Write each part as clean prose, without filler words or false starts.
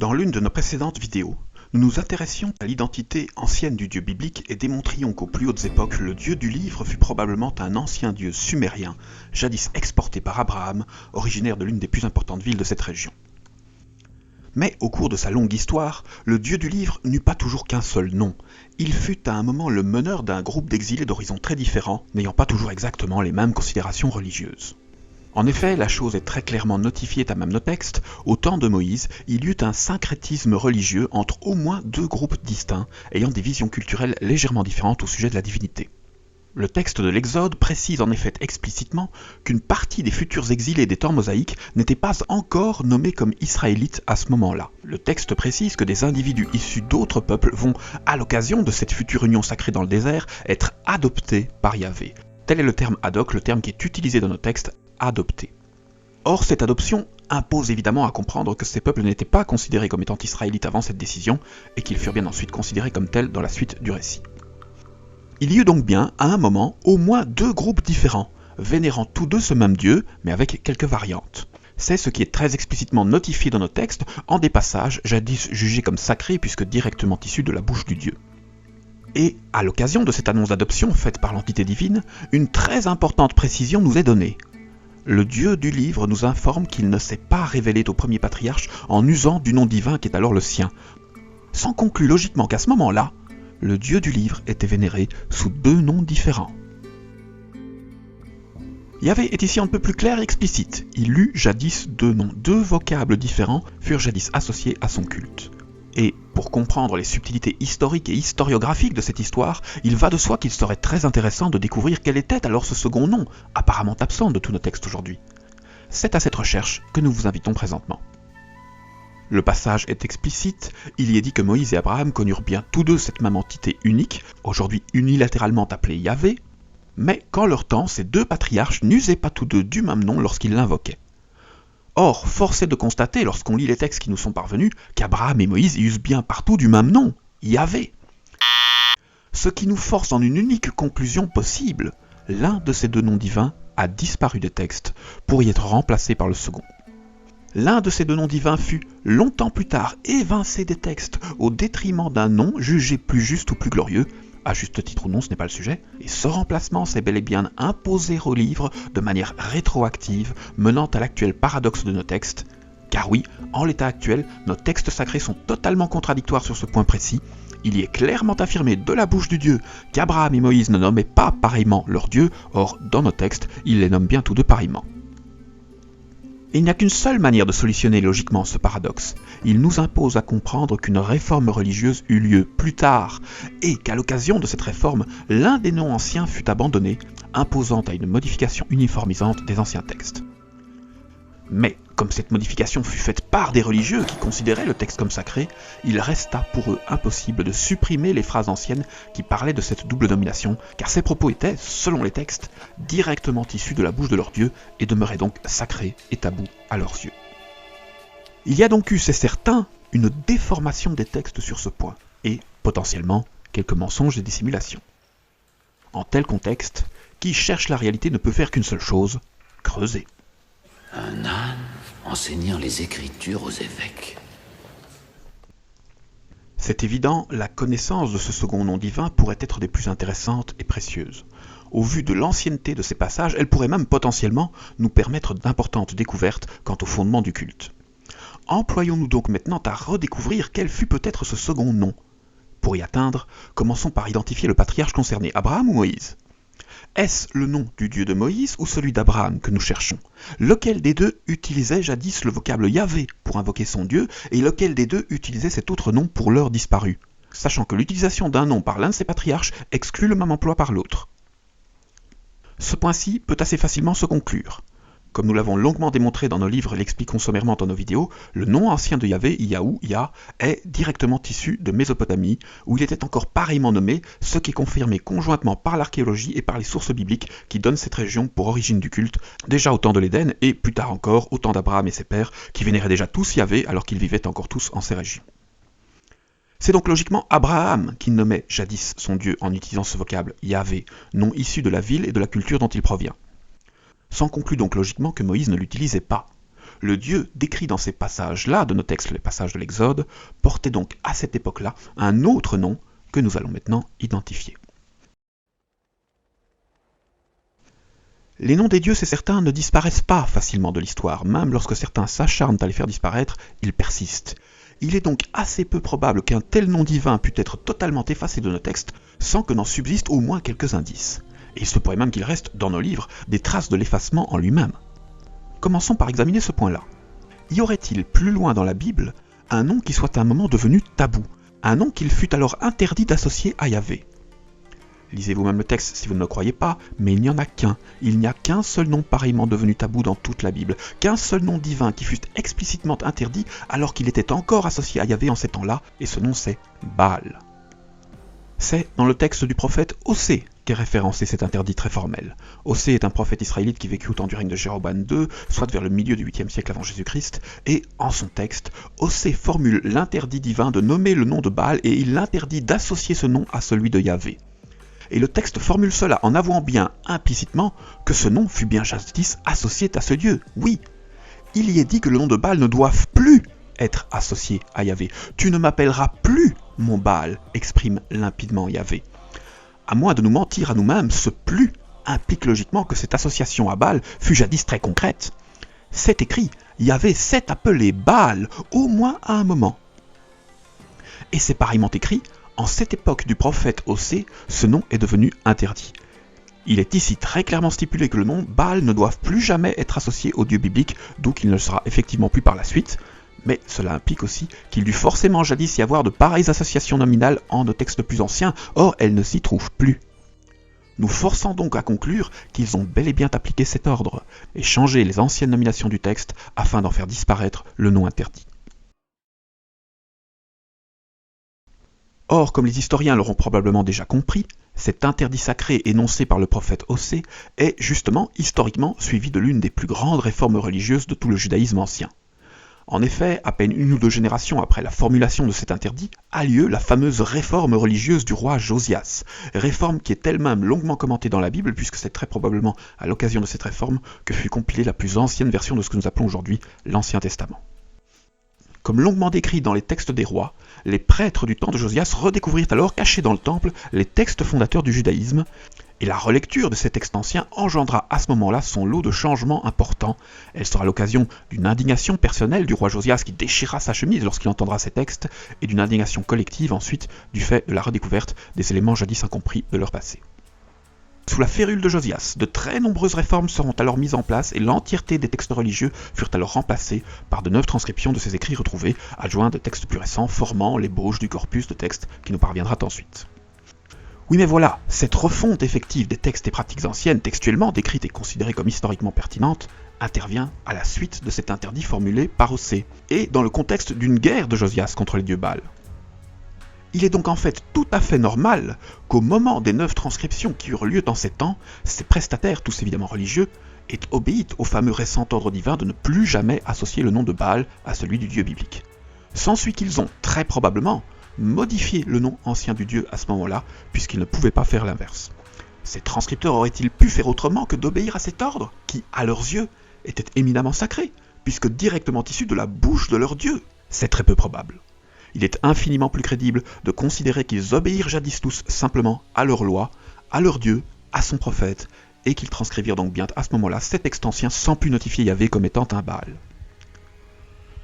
Dans l'une de nos précédentes vidéos, nous nous intéressions à l'identité ancienne du dieu biblique et démontrions qu'aux plus hautes époques, le dieu du livre fut probablement un ancien dieu sumérien, jadis exporté par Abraham, originaire de l'une des plus importantes villes de cette région. Mais au cours de sa longue histoire, le dieu du livre n'eut pas toujours qu'un seul nom. Il fut à un moment le meneur d'un groupe d'exilés d'horizons très différents, n'ayant pas toujours exactement les mêmes considérations religieuses. En effet, la chose est très clairement notifiée à même nos textes, au temps de Moïse, il y eut un syncrétisme religieux entre au moins deux groupes distincts, ayant des visions culturelles légèrement différentes au sujet de la divinité. Le texte de l'Exode précise en effet explicitement qu'une partie des futurs exilés des temps mosaïques n'était pas encore nommée comme israélites à ce moment-là. Le texte précise que des individus issus d'autres peuples vont, à l'occasion de cette future union sacrée dans le désert, être adoptés par Yahvé. Tel est le terme adok, le terme qui est utilisé dans nos textes, adopté. Or, cette adoption impose évidemment à comprendre que ces peuples n'étaient pas considérés comme étant israélites avant cette décision, et qu'ils furent bien ensuite considérés comme tels dans la suite du récit. Il y eut donc bien, à un moment, au moins deux groupes différents, vénérant tous deux ce même Dieu, mais avec quelques variantes. C'est ce qui est très explicitement notifié dans nos textes, en des passages jadis jugés comme sacrés puisque directement issus de la bouche du Dieu. Et, à l'occasion de cette annonce d'adoption faite par l'entité divine, une très importante précision nous est donnée. Le Dieu du livre nous informe qu'il ne s'est pas révélé au premier patriarche en usant du nom divin qui est alors le sien, sans conclure logiquement qu'à ce moment-là, le Dieu du livre était vénéré sous deux noms différents. Yahvé est ici un peu plus clair et explicite. Il eut jadis deux noms, deux vocables différents furent jadis associés à son culte. Et pour comprendre les subtilités historiques et historiographiques de cette histoire, il va de soi qu'il serait très intéressant de découvrir quel était alors ce second nom, apparemment absent de tous nos textes aujourd'hui. C'est à cette recherche que nous vous invitons présentement. Le passage est explicite, il y est dit que Moïse et Abraham connurent bien tous deux cette même entité unique, aujourd'hui unilatéralement appelée Yahvé, mais qu'en leur temps, ces deux patriarches n'usaient pas tous deux du même nom lorsqu'ils l'invoquaient. Or, force est de constater, lorsqu'on lit les textes qui nous sont parvenus, qu'Abraham et Moïse usent bien partout du même nom, Yahvé. Ce qui nous force en une unique conclusion possible, l'un de ces deux noms divins a disparu des textes pour y être remplacé par le second. L'un de ces deux noms divins fut, longtemps plus tard, évincé des textes au détriment d'un nom jugé plus juste ou plus glorieux, à juste titre ou non, ce n'est pas le sujet, et ce remplacement s'est bel et bien imposé au livre de manière rétroactive, menant à l'actuel paradoxe de nos textes, car oui, en l'état actuel, nos textes sacrés sont totalement contradictoires sur ce point précis. Il y est clairement affirmé de la bouche du Dieu qu'Abraham et Moïse ne nommaient pas pareillement leur Dieu, or dans nos textes, ils les nomment bien tous deux pareillement. Il n'y a qu'une seule manière de solutionner logiquement ce paradoxe. Il nous impose à comprendre qu'une réforme religieuse eut lieu plus tard, et qu'à l'occasion de cette réforme, l'un des noms anciens fut abandonné, imposant à une modification uniformisante des anciens textes. Mais, comme cette modification fut faite par des religieux qui considéraient le texte comme sacré, il resta pour eux impossible de supprimer les phrases anciennes qui parlaient de cette double nomination, car ces propos étaient, selon les textes, directement issus de la bouche de leur Dieu et demeuraient donc sacrés et tabous à leurs yeux. Il y a donc eu, c'est certain, une déformation des textes sur ce point, et, potentiellement, quelques mensonges et dissimulations. En tel contexte, qui cherche la réalité ne peut faire qu'une seule chose, creuser. Un âne enseignant les Écritures aux évêques. C'est évident, la connaissance de ce second nom divin pourrait être des plus intéressantes et précieuses. Au vu de l'ancienneté de ces passages, elle pourrait même potentiellement nous permettre d'importantes découvertes quant au fondement du culte. Employons-nous donc maintenant à redécouvrir quel fut peut-être ce second nom. Pour y atteindre, commençons par identifier le patriarche concerné, Abraham ou Moïse. Est-ce le nom du Dieu de Moïse ou celui d'Abraham que nous cherchons? Lequel des deux utilisait jadis le vocable Yahvé pour invoquer son Dieu et lequel des deux utilisait cet autre nom pour l'heure disparu, sachant que l'utilisation d'un nom par l'un de ces patriarches exclut le même emploi par l'autre? Ce point-ci peut assez facilement se conclure. Comme nous l'avons longuement démontré dans nos livres et l'expliquons sommairement dans nos vidéos, le nom ancien de Yahvé, Yahou, Yah, est directement issu de Mésopotamie, où il était encore pareillement nommé, ce qui est confirmé conjointement par l'archéologie et par les sources bibliques qui donnent cette région pour origine du culte, déjà au temps de l'Éden et plus tard encore au temps d'Abraham et ses pères, qui vénéraient déjà tous Yahvé alors qu'ils vivaient encore tous en ces régions. C'est donc logiquement Abraham qui nommait jadis son Dieu en utilisant ce vocable Yahvé, nom issu de la ville et de la culture dont il provient. S'en conclut donc logiquement que Moïse ne l'utilisait pas. Le Dieu décrit dans ces passages-là de nos textes, les passages de l'Exode, portait donc à cette époque-là un autre nom que nous allons maintenant identifier. Les noms des dieux, c'est certain, ne disparaissent pas facilement de l'histoire. Même lorsque certains s'acharnent à les faire disparaître, ils persistent. Il est donc assez peu probable qu'un tel nom divin pût être totalement effacé de nos textes sans que n'en subsistent au moins quelques indices. Et il se pourrait même qu'il reste dans nos livres des traces de l'effacement en lui-même. Commençons par examiner ce point-là. Y aurait-il plus loin dans la Bible un nom qui soit à un moment devenu tabou, un nom qu'il fut alors interdit d'associer à Yahvé? Lisez vous-même le texte si vous ne le croyez pas, mais il n'y en a qu'un. Il n'y a qu'un seul nom pareillement devenu tabou dans toute la Bible, qu'un seul nom divin qui fut explicitement interdit alors qu'il était encore associé à Yahvé en ces temps-là, et ce nom c'est Baal. C'est dans le texte du prophète Osée qu'est référencé cet interdit très formel. Osée est un prophète israélite qui vécut au temps du règne de Jéroboam II, soit vers le milieu du 8e siècle avant Jésus-Christ, et en son texte, Osée formule l'interdit divin de nommer le nom de Baal et il l'interdit d'associer ce nom à celui de Yahvé. Et le texte formule cela en avouant bien implicitement que ce nom fut bien jadis associé à ce Dieu. Oui, il y est dit que le nom de Baal ne doive plus être associé à Yahvé. Tu ne m'appelleras plus mon Baal, exprime limpidement Yahvé. À moins de nous mentir à nous-mêmes, ce plus implique logiquement que cette association à Baal fut jadis très concrète. C'est écrit, Yahvé s'est appelé Baal, au moins à un moment. Et c'est pareillement écrit, en cette époque du prophète Osée, ce nom est devenu interdit. Il est ici très clairement stipulé que le nom Baal ne doit plus jamais être associé au Dieu biblique, d'où qu'il ne le sera effectivement plus par la suite, mais cela implique aussi qu'il dut forcément jadis y avoir de pareilles associations nominales en nos textes plus anciens, or elles ne s'y trouvent plus. Nous forçons donc à conclure qu'ils ont bel et bien appliqué cet ordre, et changé les anciennes nominations du texte afin d'en faire disparaître le nom interdit. Or, comme les historiens l'auront probablement déjà compris, cet interdit sacré énoncé par le prophète Osée est justement historiquement suivi de l'une des plus grandes réformes religieuses de tout le judaïsme ancien. En effet, à peine une ou deux générations après la formulation de cet interdit, a lieu la fameuse réforme religieuse du roi Josias, réforme qui est elle-même longuement commentée dans la Bible puisque c'est très probablement à l'occasion de cette réforme que fut compilée la plus ancienne version de ce que nous appelons aujourd'hui l'Ancien Testament. Comme longuement décrit dans les textes des rois, les prêtres du temps de Josias redécouvrirent alors cachés dans le temple les textes fondateurs du judaïsme, et la relecture de ces textes anciens engendra à ce moment-là son lot de changements importants. Elle sera l'occasion d'une indignation personnelle du roi Josias qui déchira sa chemise lorsqu'il entendra ces textes, et d'une indignation collective ensuite du fait de la redécouverte des éléments jadis incompris de leur passé. Sous la férule de Josias, de très nombreuses réformes seront alors mises en place et l'entièreté des textes religieux furent alors remplacés par de neuves transcriptions de ces écrits retrouvés, adjoints de textes plus récents formant l'ébauche du corpus de textes qui nous parviendra ensuite. Oui mais voilà, cette refonte effective des textes et pratiques anciennes textuellement décrites et considérées comme historiquement pertinentes intervient à la suite de cet interdit formulé par Osée, et dans le contexte d'une guerre de Josias contre les dieux Baal. Il est donc en fait tout à fait normal qu'au moment des 9 transcriptions qui eurent lieu dans ces temps, ces prestataires, tous évidemment religieux, aient obéi au fameux récent ordre divin de ne plus jamais associer le nom de Baal à celui du dieu biblique. S'ensuit qu'ils ont, très probablement, modifié le nom ancien du dieu à ce moment-là, puisqu'ils ne pouvaient pas faire l'inverse. Ces transcripteurs auraient-ils pu faire autrement que d'obéir à cet ordre, qui, à leurs yeux, était éminemment sacré, puisque directement issu de la bouche de leur dieu? C'est très peu probable. Il est infiniment plus crédible de considérer qu'ils obéirent jadis tous simplement à leur loi, à leur Dieu, à son prophète, et qu'ils transcrivirent donc bien à ce moment-là cet texte ancien sans plus notifier Yahvé comme étant un Baal.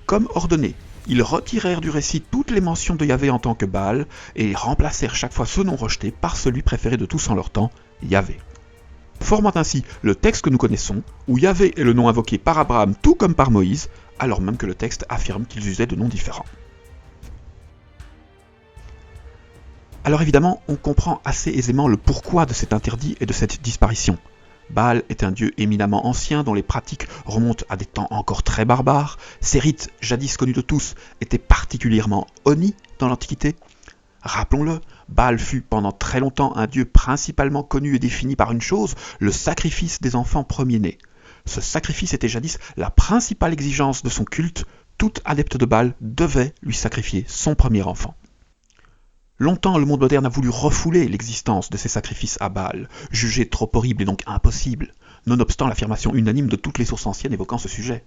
Comme ordonné, ils retirèrent du récit toutes les mentions de Yahvé en tant que Baal, et remplacèrent chaque fois ce nom rejeté par celui préféré de tous en leur temps, Yahvé. Formant ainsi le texte que nous connaissons, où Yahvé est le nom invoqué par Abraham tout comme par Moïse, alors même que le texte affirme qu'ils usaient de noms différents. Alors évidemment, on comprend assez aisément le pourquoi de cet interdit et de cette disparition. Baal est un dieu éminemment ancien dont les pratiques remontent à des temps encore très barbares. Ses rites, jadis connus de tous, étaient particulièrement honnis dans l'Antiquité. Rappelons-le, Baal fut pendant très longtemps un dieu principalement connu et défini par une chose, le sacrifice des enfants premiers-nés. Ce sacrifice était jadis la principale exigence de son culte. Tout adepte de Baal devait lui sacrifier son premier enfant. Longtemps, le monde moderne a voulu refouler l'existence de ces sacrifices à Baal, jugés trop horribles et donc impossibles, nonobstant l'affirmation unanime de toutes les sources anciennes évoquant ce sujet.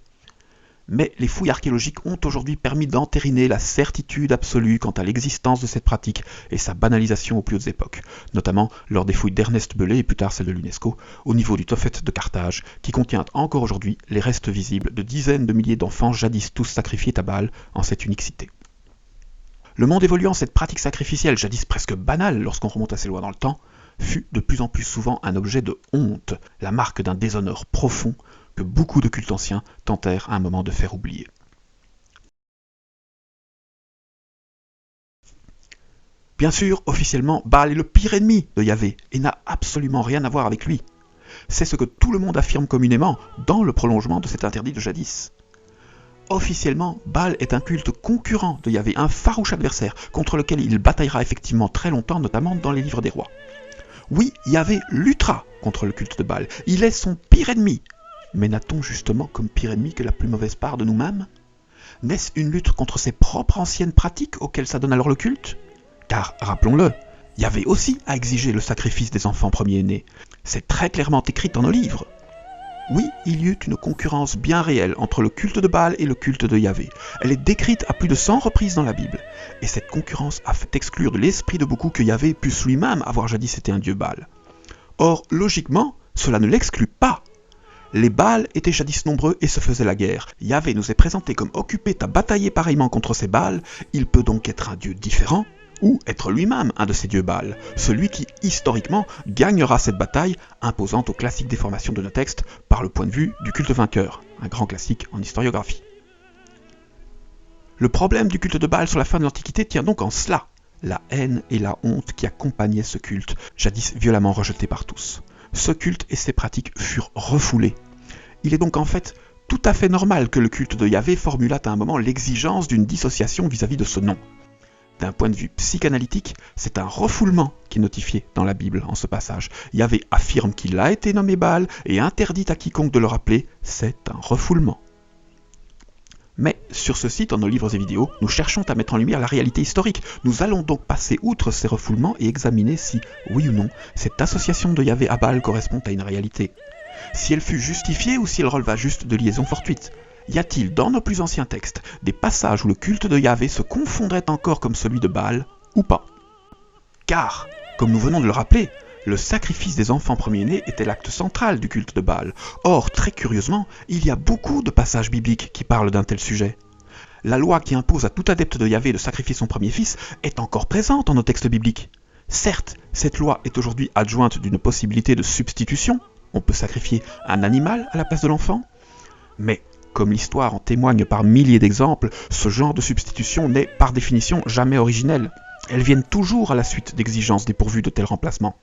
Mais les fouilles archéologiques ont aujourd'hui permis d'entériner la certitude absolue quant à l'existence de cette pratique et sa banalisation aux plus hautes époques, notamment lors des fouilles d'Ernest Bellet et plus tard celles de l'UNESCO, au niveau du Tophet de Carthage, qui contient encore aujourd'hui les restes visibles de dizaines de milliers d'enfants jadis tous sacrifiés à Baal en cette unique cité. Le monde évoluant, cette pratique sacrificielle, jadis presque banale lorsqu'on remonte assez loin dans le temps, fut de plus en plus souvent un objet de honte, la marque d'un déshonneur profond que beaucoup de cultes anciens tentèrent à un moment de faire oublier. Bien sûr, officiellement, Baal est le pire ennemi de Yahvé et n'a absolument rien à voir avec lui. C'est ce que tout le monde affirme communément dans le prolongement de cet interdit de jadis. Officiellement, Baal est un culte concurrent de Yahvé, un farouche adversaire contre lequel il bataillera effectivement très longtemps, notamment dans les livres des rois. Oui, Yahvé luttera contre le culte de Baal, il est son pire ennemi. Mais n'a-t-on justement comme pire ennemi que la plus mauvaise part de nous-mêmes? N'est-ce une lutte contre ses propres anciennes pratiques auxquelles s'adonne alors le culte? Car, rappelons-le, Yahvé aussi a exigé le sacrifice des enfants premiers-nés. C'est très clairement écrit dans nos livres. Oui, il y eut une concurrence bien réelle entre le culte de Baal et le culte de Yahvé. Elle est décrite à plus de 100 reprises dans la Bible. Et cette concurrence a fait exclure de l'esprit de beaucoup que Yahvé puisse lui-même avoir jadis été un dieu Baal. Or, logiquement, cela ne l'exclut pas. Les Baals étaient jadis nombreux et se faisaient la guerre. Yahvé nous est présenté comme occupé à batailler pareillement contre ces Baals. Il peut donc être un dieu différent, ou être lui-même un de ces dieux Baals, celui qui, historiquement, gagnera cette bataille, imposant aux classiques déformations de nos textes par le point de vue du culte vainqueur, un grand classique en historiographie. Le problème du culte de Baal sur la fin de l'Antiquité tient donc en cela, la haine et la honte qui accompagnaient ce culte, jadis violemment rejeté par tous. Ce culte et ses pratiques furent refoulés. Il est donc en fait tout à fait normal que le culte de Yahvé formulât à un moment l'exigence d'une dissociation vis-à-vis de ce nom. D'un point de vue psychanalytique, c'est un refoulement qui est notifié dans la Bible en ce passage. Yahvé affirme qu'il a été nommé Baal et interdit à quiconque de le rappeler, c'est un refoulement. Mais sur ce site, dans nos livres et vidéos, nous cherchons à mettre en lumière la réalité historique. Nous allons donc passer outre ces refoulements et examiner si, oui ou non, cette association de Yahvé à Baal correspond à une réalité. Si elle fut justifiée ou si elle releva juste de liaisons fortuites. Y a-t-il dans nos plus anciens textes des passages où le culte de Yahvé se confondrait encore comme celui de Baal ou pas? Car, comme nous venons de le rappeler, le sacrifice des enfants premiers-nés était l'acte central du culte de Baal. Or, très curieusement, il y a beaucoup de passages bibliques qui parlent d'un tel sujet. La loi qui impose à tout adepte de Yahvé de sacrifier son premier fils est encore présente dans nos textes bibliques. Certes, cette loi est aujourd'hui adjointe d'une possibilité de substitution, on peut sacrifier un animal à la place de l'enfant, mais comme l'histoire en témoigne par milliers d'exemples, ce genre de substitution n'est par définition jamais originelle. Elles viennent toujours à la suite d'exigences dépourvues de tels remplacements.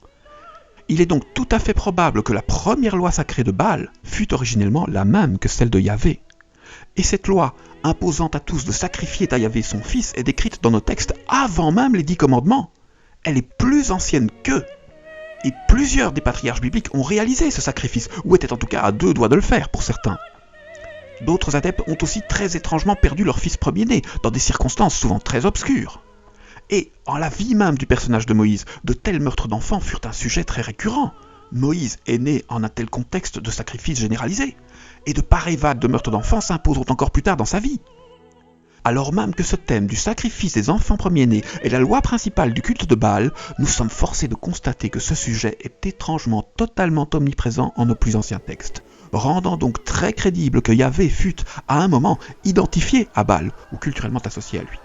Il est donc tout à fait probable que la première loi sacrée de Baal fût originellement la même que celle de Yahvé. Et cette loi, imposant à tous de sacrifier à Yahvé son fils, est décrite dans nos textes avant même les 10 commandements. Elle est plus ancienne qu'eux. Et plusieurs des patriarches bibliques ont réalisé ce sacrifice, ou étaient en tout cas à 2 doigts de le faire pour certains. D'autres adeptes ont aussi très étrangement perdu leur fils premier-né, dans des circonstances souvent très obscures. Et, en la vie même du personnage de Moïse, de tels meurtres d'enfants furent un sujet très récurrent. Moïse est né en un tel contexte de sacrifice généralisé, et de pareilles vagues de meurtres d'enfants s'imposeront encore plus tard dans sa vie. Alors même que ce thème du sacrifice des enfants premiers-nés est la loi principale du culte de Baal, nous sommes forcés de constater que ce sujet est étrangement totalement omniprésent en nos plus anciens textes, rendant donc très crédible que Yahvé fût, à un moment, identifié à Baal, ou culturellement associé à lui.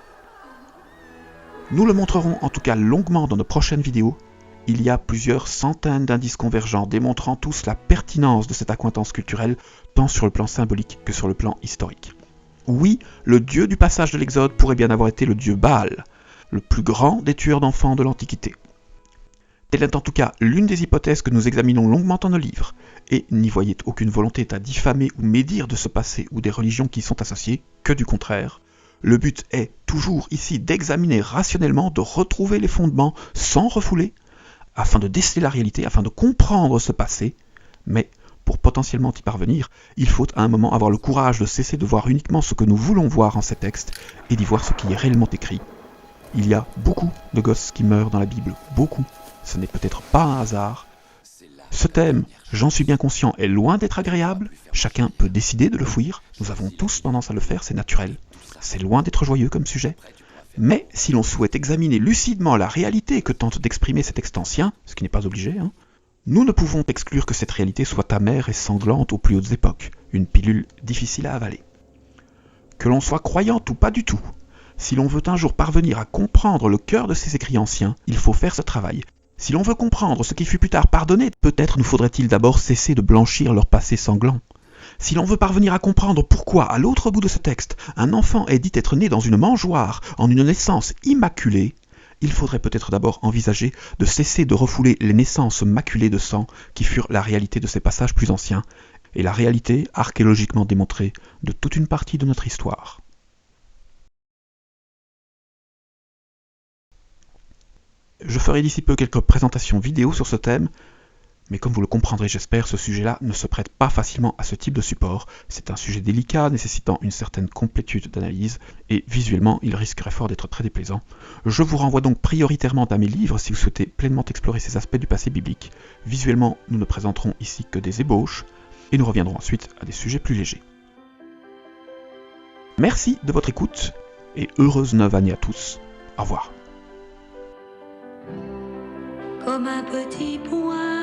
Nous le montrerons en tout cas longuement dans nos prochaines vidéos. Il y a plusieurs centaines d'indices convergents démontrant tous la pertinence de cette accointance culturelle, tant sur le plan symbolique que sur le plan historique. Oui, le dieu du passage de l'Exode pourrait bien avoir été le dieu Baal, le plus grand des tueurs d'enfants de l'Antiquité. Telle est en tout cas l'une des hypothèses que nous examinons longuement dans nos livres, et n'y voyez aucune volonté à diffamer ou médire de ce passé ou des religions qui y sont associées, que du contraire. Le but est toujours ici d'examiner rationnellement, de retrouver les fondements sans refouler, afin de déceler la réalité, afin de comprendre ce passé, mais pour potentiellement y parvenir, il faut à un moment avoir le courage de cesser de voir uniquement ce que nous voulons voir en ces textes et d'y voir ce qui est réellement écrit. Il y a beaucoup de gosses qui meurent dans la Bible, beaucoup. Ce n'est peut-être pas un hasard. Ce thème, j'en suis bien conscient, est loin d'être agréable. Chacun peut décider de le fuir. Nous avons tous tendance à le faire, c'est naturel. C'est loin d'être joyeux comme sujet. Mais si l'on souhaite examiner lucidement la réalité que tente d'exprimer cet texte ancien, ce qui n'est pas obligé, nous ne pouvons exclure que cette réalité soit amère et sanglante aux plus hautes époques, une pilule difficile à avaler. Que l'on soit croyante ou pas du tout, si l'on veut un jour parvenir à comprendre le cœur de ces écrits anciens, il faut faire ce travail. Si l'on veut comprendre ce qui fut plus tard pardonné, peut-être nous faudrait-il d'abord cesser de blanchir leur passé sanglant. Si l'on veut parvenir à comprendre pourquoi, à l'autre bout de ce texte, un enfant est dit être né dans une mangeoire, en une naissance immaculée, il faudrait peut-être d'abord envisager de cesser de refouler les naissances maculées de sang qui furent la réalité de ces passages plus anciens, et la réalité archéologiquement démontrée de toute une partie de notre histoire. Je ferai d'ici peu quelques présentations vidéo sur ce thème, mais comme vous le comprendrez j'espère, ce sujet-là ne se prête pas facilement à ce type de support. C'est un sujet délicat, nécessitant une certaine complétude d'analyse, et visuellement il risquerait fort d'être très déplaisant. Je vous renvoie donc prioritairement à mes livres si vous souhaitez pleinement explorer ces aspects du passé biblique. Visuellement, nous ne présenterons ici que des ébauches, et nous reviendrons ensuite à des sujets plus légers. Merci de votre écoute, et heureuse neuve année à tous. Au revoir. Comme un petit point